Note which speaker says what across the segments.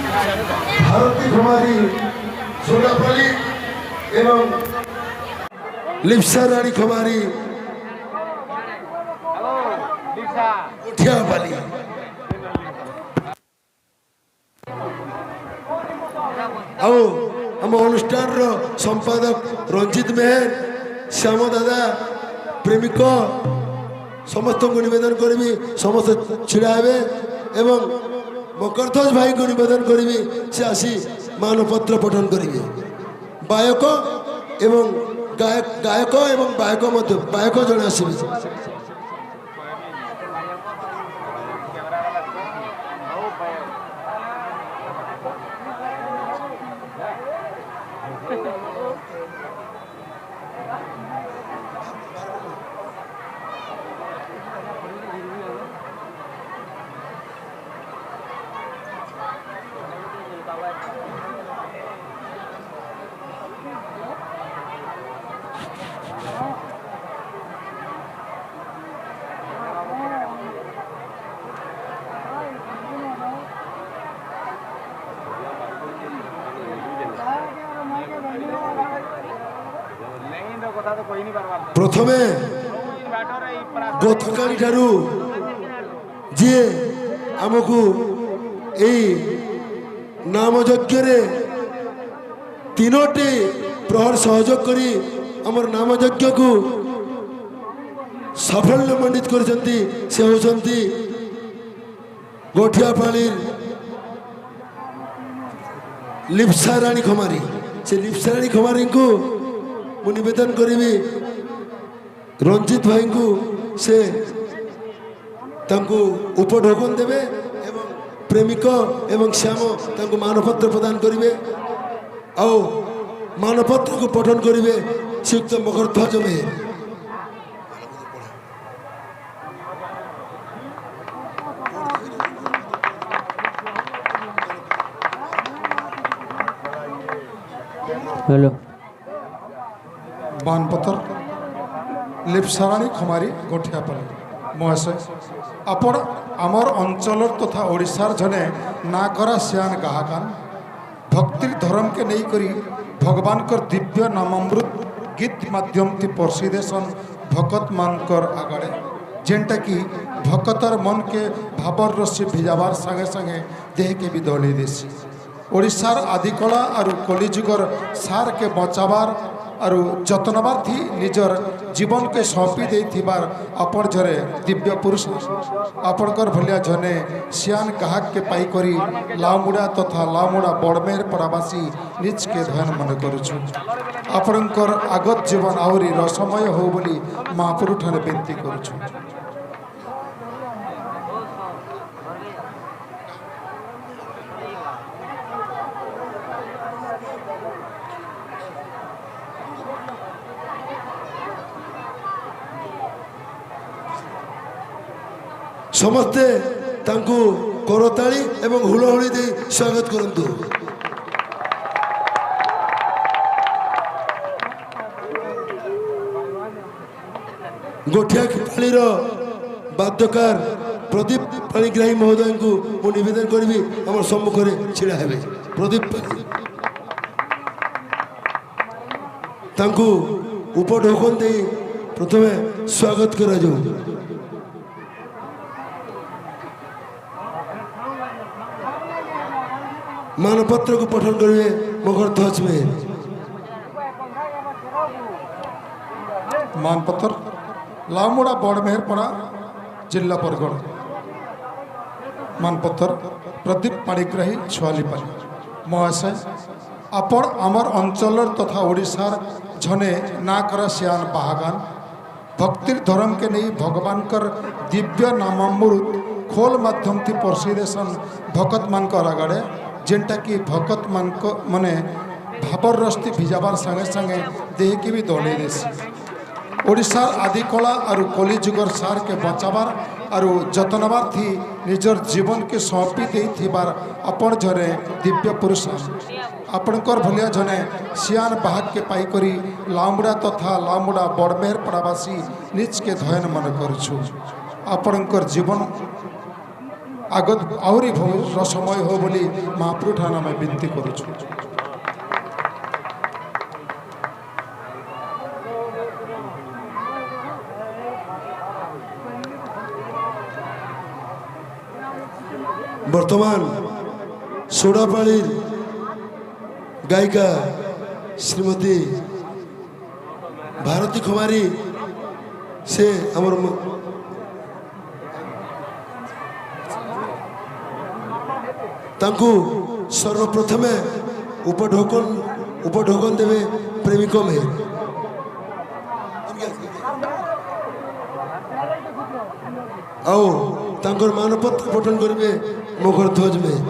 Speaker 1: भारती कुमारी सोनापल्ली एवं लिप्सा रानी कुमारी उठियापाली आओ आम अनुष्ठान संपादक रंजित मेहर श्याम दादा प्रेमिक समस्त को निवेदन करी समस्त छिड़ा हे एवं मकरध्वज भाई को निवेदन करी से आसी मानपत्र पठन करेंगे गायक एवं गायक एवं गायक जड़े आसवे प्रथमे गतकाली ठारू जी आमको यही नाम यज्ञ तीनोटी प्रहर सहयोग करी आमर नाम यज्ञ को साफल्य मंडित करछंती से होछंती गोठियापाली लिप्सा रानी खमारी से लिप्सा रानी खमारी को मु निवेदन करी रंजित भाई को से उपढोकन देवे एवं प्रेमिक एवं श्याम तांको मानपत्र प्रदान करेंगे आओ मानपत्र को पठन करेंगे श्रीयुक्त मकरध्वज मेहर
Speaker 2: हेलो
Speaker 3: मानपत्र लिप्साराणी खमारी गोठियापाली महाशय आपण आमर अंचल तथा ओडिशार जने ना करा सियान गाहकान भक्ति धर्म के नहीं करी भगवान कर दिव्य नामामृत गीत माध्यम ती परसी देसन भगत मानकर आगड़े जेनटा कि भगतर मन के भावर रसी भिजाबार संगे संगे देह के भी दौड़े देसी ओडिशार आदिकला और कलिजुगर सार के बचाबार और जतनबार थी निजर जीवन के सौंपी देथिबार आपण झरे दिव्य पुरुष आपणकर भलिया जने सियान गाहक के पाई करी लामुड़ा तथा लामुड़ा बड़मेर पड़ावासी निज के ध्यान मन करुछु आपणकर आगत जीवन आहरी रसमय हो बोली महापुरु ठारे बेनती करुछु।
Speaker 1: समस्ते तांकु करताली एवं हुलहुली दे स्वागत करंतु। गोठियापालीर वाद्यकार प्रदीप पाणिग्राही महोदय को मु निवेदन करी आम सम्मुख में छिड़ा हे प्रदीप तांकु उपढोकन दे प्रथमे स्वागत करा जाऊ। मानपत्र को पठन करेंगे मकरध्वज मेहर।
Speaker 3: मानपत्र लामुड़ा बड़मेहर पड़ा जिला बरगढ़ मानपत्र प्रदीप पाणिग्राही छुआलीपाली महाशय आपण आमर अंचल तथा ओडिशार झने ना करा सियान बाहागान भक्ति धर्म के नहीं भगवान कर दिव्य नामामृत खोल माध्यम थी परसी देसन भगत मान कर आगड़े जेनटा कि भगत मान मने भावर रस्ती भिजाबार संगे संगे देह की भी दौड़े देसी ओडिशार आदिकला और कलिजुगर सार के बचाबार और जतनबार थी निजर जीवन के सौंपी देथिबार आपण झरे दिव्य पुरुष आपणकर भलिया जने सियान बाहक के पाई करी लामुड़ा तथा लामुड़ा बड़मेहर पड़ावासी निज के धयन मन करुछु आपणकर जीवन আগত আহরি রসময় হো বলি মহাপ্রভু ঠান আমি বিনতি করুছু।
Speaker 1: বর্তমান সোডাপাড়ির গায়িকা শ্রীমতী ଭାରତୀ ଖମାରୀ ସେ ଆମର ତାଙ୍କୁ ସର୍ବପ୍ରଥମେ ଉପଢୋକନ ଦେବେ ପ୍ରେମିକ ମେହେର। ଆଉ ତାଙ୍କର ମାନପତ୍ର ପଠନ କରିବେ ମକର ଧ୍ୱଜ ମେହେର।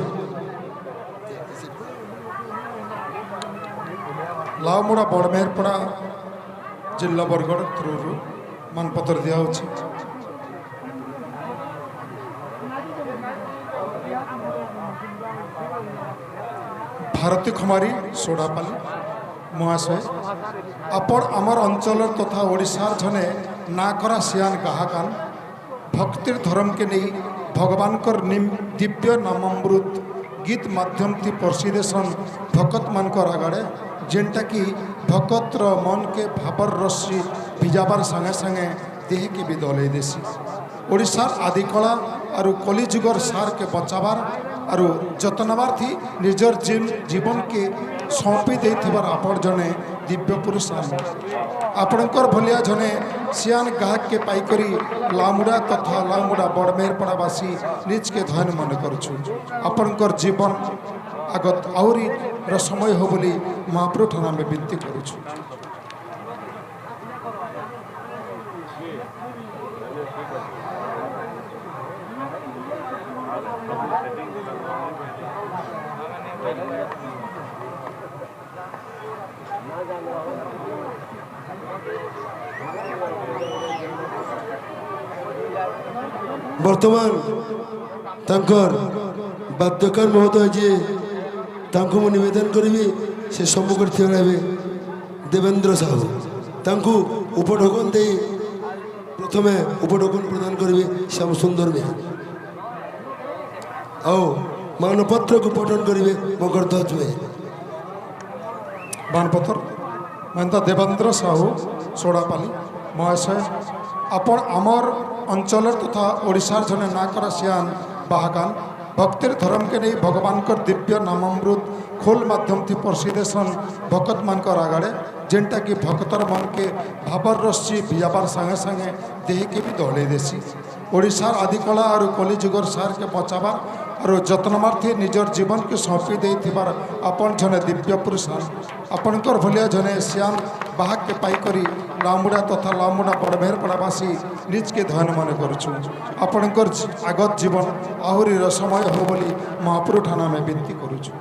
Speaker 3: ଲାଉମୁଡ଼ା ବଡ଼ମେହେରପଡ଼ା ଜିଲ୍ଲା ବରଗଡ଼ ଥ୍ରୁରୁ ମାନପତ୍ର ଦିଆହେଉଛି। ଭାରତୀ ଖମାରୀ সোডাপালি মহাশয় আপন আমার অঞ্চলের তথা ওড়িশার জনে না করা সিয়ান গাহাকান ভক্তির ধর্মকে নেই ভগবানকর দিব্য নামামৃত গীত মাধ্যমটি পরশিদেশন ভকত মানকর আগাড়ে যেনটাকি ভকতর মনকে ভাবর রশ্মি ভিজাবার সঙ্গে সঙ্গে দেহকে বি দলাই দেশি। ওড়িশার আদিকলা আর কলিযুগর সারকে বচাবার আর যত্নবার থি নিজের জীবনকে সঁপি দেইথিবার আপন জনে দিব্য পুরুষ আপনার ভলিয়া জনে সিয়ান গাহককে পাইকরি লামুড়া তথা লামুড়া বড়মেহেরপড়াবাসী নিজকে ধন্য মনে করছু। আপনার জীবন আগত আহরি সময় হো বলি মহাপ্রভু ঠান আমি বিনতি করুছু।
Speaker 1: বর্তমান তাঙ্কর বাদ্যকার মহোদয় যে তাঙ্কু মু নিবেদন করিবি সে সম্মুখে থিয় রহবে দেবেন্দ্র সাহু। তাঙ্কু উপঢোকন দেই প্রথমে উপঢোকন প্রদান করিবে শ্যাম সুন্দর মেয়ে। আও মানপত্রକୁ পঠন করিবে মকর ধ্বজ মেয়ে।
Speaker 3: মানপত্র মানে দেবেন্দ্র সাহু সোডাপালি মহাশয় আপন আমার অঞ্চলের তথা ওড়িশার জনে না করা সিয়ান বাহাকান ভক্তির ধর্মকে নেই ভগবানকর দিব্য নামামৃত খোল মাধ্যমটি পরশিদেশন ভকত মানকর আগাড়ে যেনটাকি ভক্তর মনকে ভাবর রশ্মি ভিজাবার সঙ্গে সঙ্গে দেহকে বি দহলাই দেশি। ওড়িশার আদিকলা আর কলিযুগর সারকে বচাবার আর যত্নমার্থে নিজের জীবনকে সঁপি দেইথিবার আপন জনে দিব্য পুরুষ আপনার ভলিয়া জনে সিয়ান বাহাককে পাইকরি লামুড়া তথা লামুড়া বড়মেহেরপড়াবাসী নিজকে ধন্য মনে করছু। আপনার আগত জীবন আহরি রসময় হো বলি মহাপ্রভু ঠান আমি বিনতি করুছু।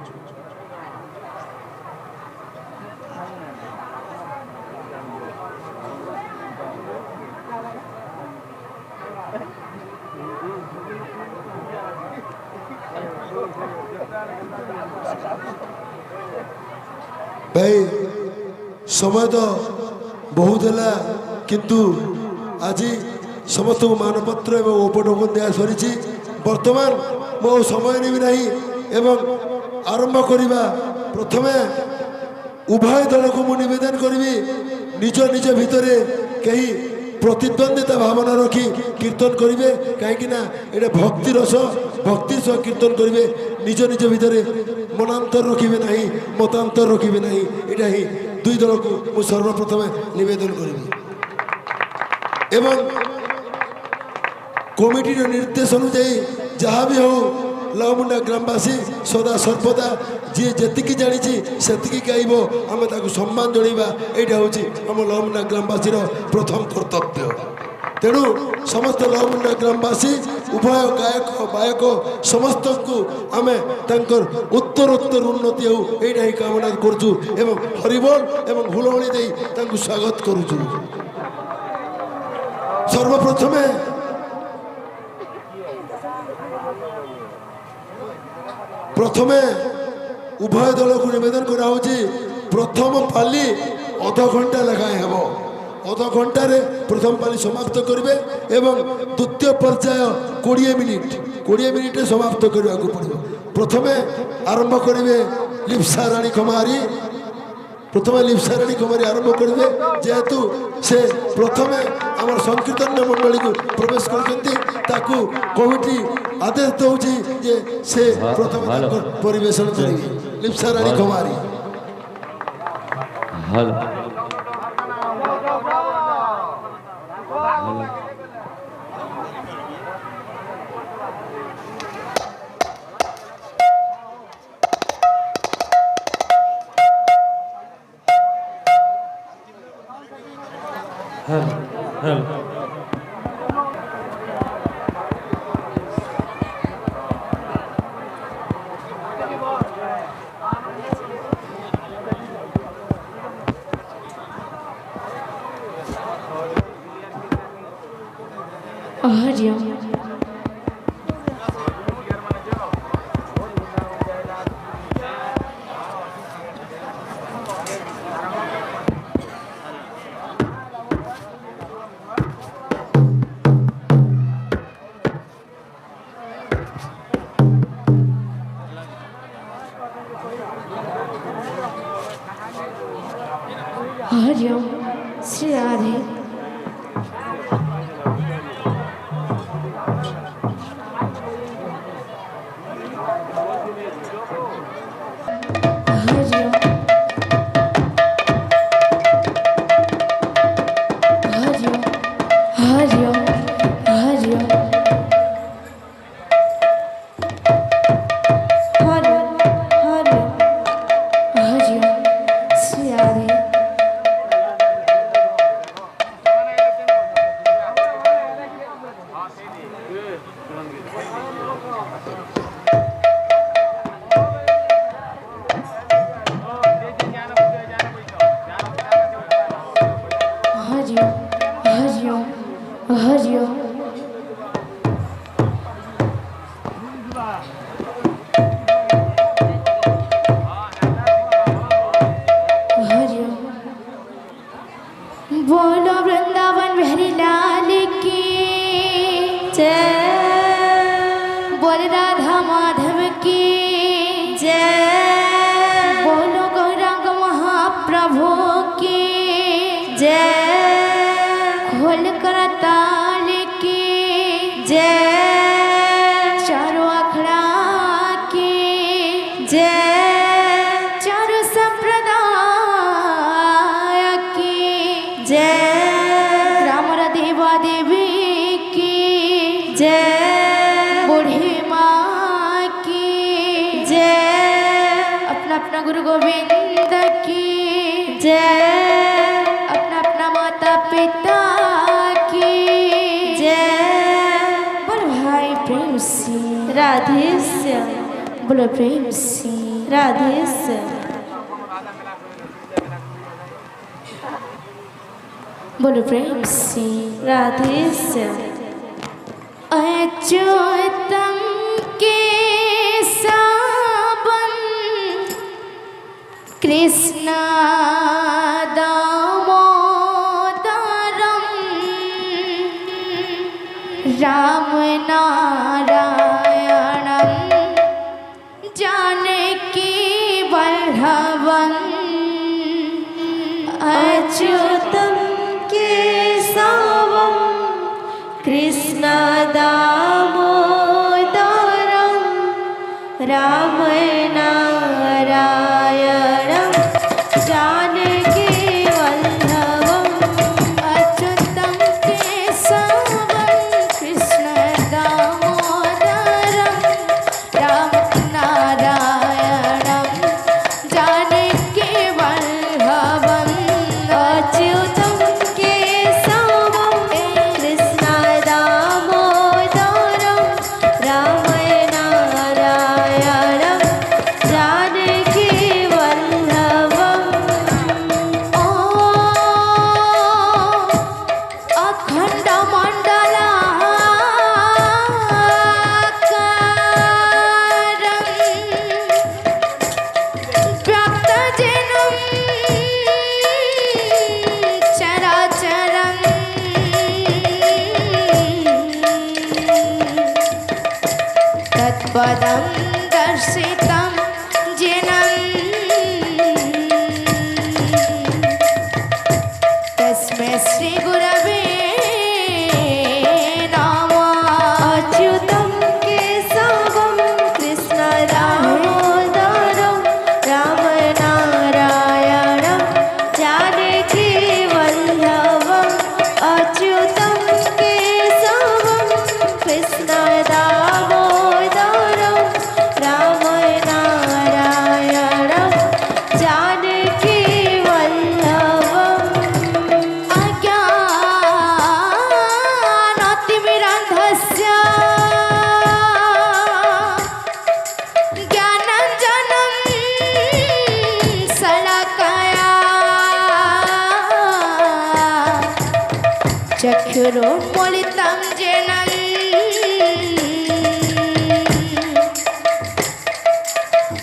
Speaker 1: ভাই সময় তো বহুত হল কিন্তু আজি সমস্ত মানপত্র এবং উপঢোকন দেওয়া সরিছি। বর্তমান মু সময় নেবি না এবং আরম্ভ করিবা প্রথমে উভয় দলক মু নিবেদন করিবি নিজ নিজ ভিতরে কেহি প্রতিদ্বন্দ্বিতা ভাবনা রখি কীর্তন করিবে কাইকি না এটা ভক্তি রস ভক্তির সহ কীর্তন করিবে নিজ নিজ ভিতরে মনান্তর রখিবে না মতান্তর রখিবে না এটা হি দুই দলক মু সর্বপ্রথমে নিবেদন করিবি এবং কমিটির নির্দেশ অনুযায়ী যাহা বি হও লাউমুন্ডা গ্রামবাসী সদা সর্বদা যে যেতিকি জানিছি সেতিকি গাইব আমি তাকে সম্মান জনাইবা এইটা হচ্ছে আমার লাউমুন্ডা গ্রামবাসীর প্রথম কর্তব্য। তেণু সমস্ত লাউমুন্ডা গ্রামবাসী উভয় গায়ক বায়ক সমস্তଙ୍କୁ আমি তাঙ্কর উত্তরোত্তর উন্নতি হও এইটা হি কামনা করছু এবং হরিবোল এবং হুলহুলি দেই তাঙ্কু স্বাগত করছু। সর্বপ্রথমে উভয় দলক নিবেদন করা হচ্ছে প্রথম পালি অধঘণ্টা লেখায় হব। অধঘণ্টার প্রথম পালি সমাপ্ত করবে এবং দ্বিতীয় পর্যায় 20 মিনিট কোড়িয়ে মিনিটে সমাপ্ত করা পড়ব। প্রথমে আরম্ভ করবে লিপসা রানী কুমারী, প্রথমে লিপসা রানী কুমারী আরম্ভ করবে, যেহেতু সে প্রথমে আমার সংকীর্তন মণ্ডলী প্রবেশ করছেন, তাকে কমিটি আদেশ দেଉଛି যে সে প্রথমে পরিবেশন করবে। Lipsa Rani Kumari.
Speaker 2: Hello hello hello
Speaker 4: हरिओम हरिओम श्री राधे हरिओम हरिओम हरिओम हरिओम हरिओम हरिओम हरिओम श्री राधे हरिओम हरिओम हरिओम हरिओम बोलो वृंदावन बिहारी लाल की जय, बोल राधा माधव की जय, बोलो गौरांग महाप्रभु की जय, खोल कर ताल की जय, चारों अखड़ा की जय, चारों संप्रदाय की जय, राम देवा देवी की जय, बूढ़ी माँ की जय, अपना अपना गुरु गोविंद की जय, अपना अपना माता पिता की जय, बोलो भाई प्रेम से राधे श्याम, बोलो प्रेम से राधे श्याम, बोलो प्रेम से राधे श्याम। अच्युतम के सावन कृष्ण दामोदरम राम नारायणम जानकी वल्लभम अच्युतम केशवम कृष्ण दामोदरम राम नारायणम जानकी वल्लभम अच्युतम केशवम कृष्ण दामोदरम राम नारायणम जानकी वल्लभम अच्युतम केशवम कृष्ण दामोदरम राम नारायणम चुरोन्मलितं जेनं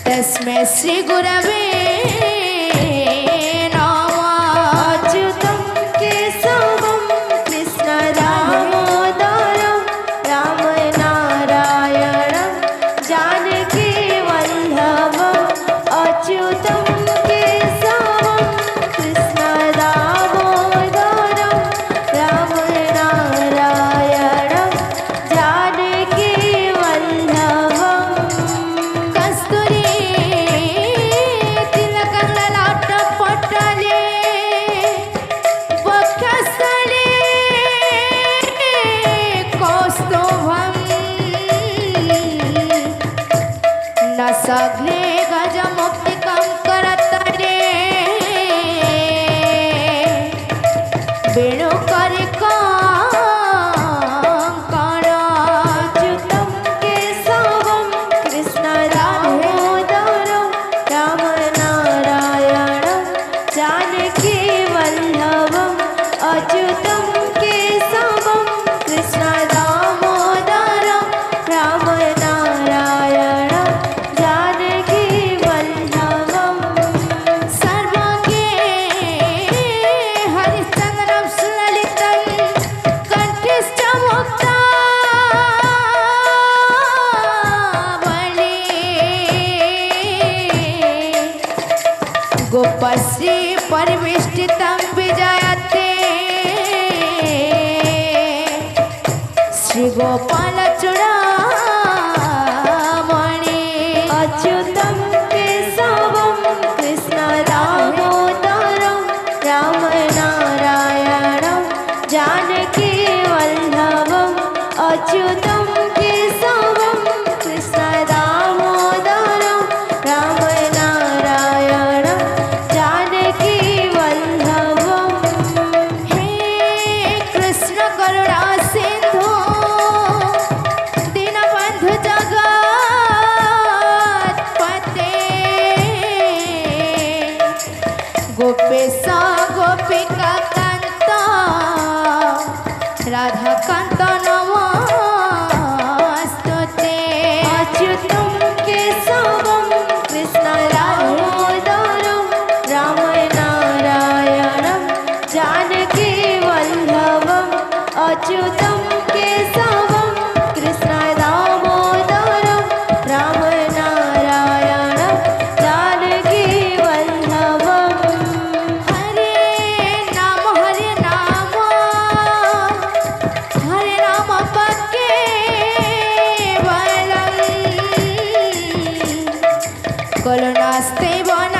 Speaker 4: तस्मै श्रीगुरवे नमः। अच्युतं केशवं कृष्णदामोदरं रामनारायणं जानकीवल्लभम्। अच्युतं केशवं कृष्णदामोदरं रामनारायणं जानकीवल्लभम्। कस्तुरी तिलकं ललाटपटले वक्षस्थले कौस्तुभं नसग्ले गजमुक्तिकं करतले वेणुकरिकाङ्कण। अच्युतं केशवं कृष्णदामोदरं रामनारायणं जानकीवल्लभम्। अच्युतं केशवं कृष्णदामोदरं रामनारायणं जानकीवल्लभम्। सर्वज्ञे हरिश्चन्द्रं सुललितं कण्ठस्थ मुक्तावली गोपश्री परिवेष्टितं विजयते श्रीगोपालचूडामणि। अच्युतं केशवं कृष्णदामोदरं रामनारायणं जानकीवल्लभम्। अच्युतं केशवं कृष्णदामोदरं रामनारायणं जानकीवल्लभम्। हे कृष्ण करुणा सिन्धु दीनबन्धु जगत्पते गोपेश गोपिका कान्त राधाकान्त नमोस्तुते। अच्युतं केशवं कृष्णदामोदरं रामनारायणं जानकीवल्लभम्। अच्युतं केशवं कृष्णदामोदरं रामनारायणं जानकीवल्लभम्। हरे नाम केवलं करुणास्ते वना